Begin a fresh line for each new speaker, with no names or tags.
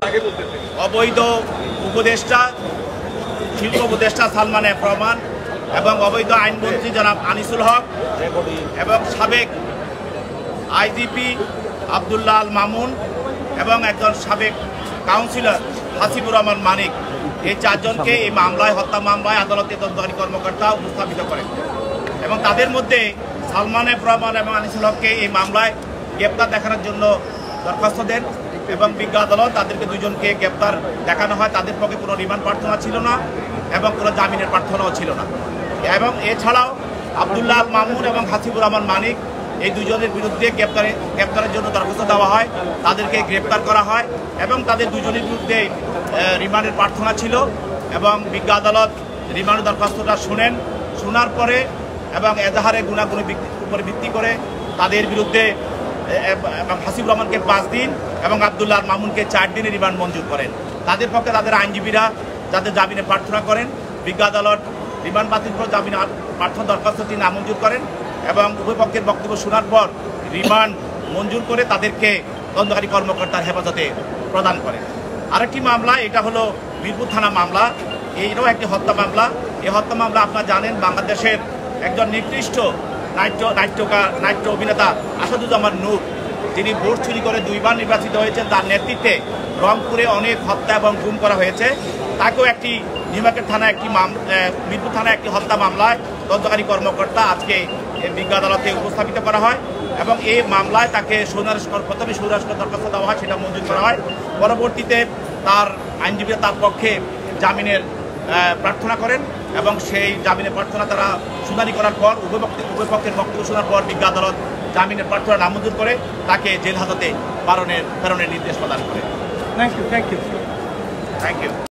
অবৈধ উপদেষ্টা শিল্প উপদেষ্টা সালমান এফ রহমান এবং অবৈধ আইনমন্ত্রী জনাব আনিসুল হক এবং সাবেক আইজিপি আব্দুল্লাহ আল মামুন এবং একজন সাবেক কাউন্সিলর হাসিবুর রহমান মানিক, এই চারজনকে এই মামলায়, হত্যা মামলায় আদালতে তদন্তকারী কর্মকর্তা উপস্থাপিত করেন এবং তাদের মধ্যে সালমান এফ রহমান এবং আনিসুল হককে এই মামলায় গ্রেপ্তার দেখানোর জন্য দরখাস্ত দেন এবং বিজ্ঞ আদালত তাদেরকে দুজনকে গ্রেপ্তার দেখানো হয়। তাদের পক্ষে কোনো রিমান্ড প্রার্থনা ছিল না এবং কোনো জামিনের প্রার্থনাও ছিল না। এবং এছাড়াও আব্দুল্লাহ আল মামুন এবং হাসিবুর রহমান মানিক, এই দুজনের বিরুদ্ধে গ্রেপ্তারের জন্য দরখাস্ত দেওয়া হয়, তাদেরকে গ্রেপ্তার করা হয় এবং তাদের দুজনের বিরুদ্ধে রিমান্ডের প্রার্থনা ছিল এবং বিজ্ঞ আদালত রিমান্ডের দরখাস্তটা শোনার পরে এবং এজাহারে গুণাগুণের উপরে ভিত্তি করে তাদের বিরুদ্ধে এবং হাসিবুর রহমানকে 5 দিন এবং আব্দুল্লাহ আল মামুনকে 4 দিনের রিমান্ড মঞ্জুর করেন। তাদের পক্ষে তাদের আইনজীবীরা যাদের জামিনে প্রার্থনা করেন, বিজ্ঞ আদালত রিমান্ড বাতিল করে জামিন প্রার্থনা দরখাস্তটি নামঞ্জুর করেন এবং উভয় পক্ষের বক্তব্য শোনার পর রিমান্ড মঞ্জুর করে তাদেরকে তদন্তকারী কর্মকর্তার হেফাজতে প্রদান করেন। আরেকটি মামলা, এটা হলো মিরপুর থানা মামলা, এইটাও একটি হত্যা মামলা। এই হত্যা মামলা আপনারা জানেন, বাংলাদেশের একজন নিকৃষ্ট নাট্য অভিনেতা আসাদুজ্জামান নূর, যিনি ভোট চুরি করে 2 বার নির্বাচিত হয়েছেন, তার নেতৃত্বে রংপুরে অনেক হত্যা এবং গুম করা হয়েছে। তাকেও একটি নিউমার্কেট থানা মিরপুর থানায় একটি হত্যা মামলায় তদন্তকারী কর্মকর্তা আজকে বিজ্ঞ আদালতে উপস্থাপিত করা হয় এবং এই মামলায় তাকে প্রথমে সৌরাষ্ট্র দরখাস্ত দেওয়া হয়, সেটা মঞ্জুর করা হয়। পরবর্তীতে তার আইনজীবীরা তার পক্ষে জামিনের প্রার্থনা করেন এবং সেই জামিনের প্রার্থনা তারা শুনানি করার পর উভয় পক্ষের বক্তব্য শোনার পর বিজ্ঞ আদালত জামিনের প্রার্থনা নামঞ্জুর করে তাকে জেল হাজতে প্রেরণের নির্দেশ প্রদান করে।
Thank you.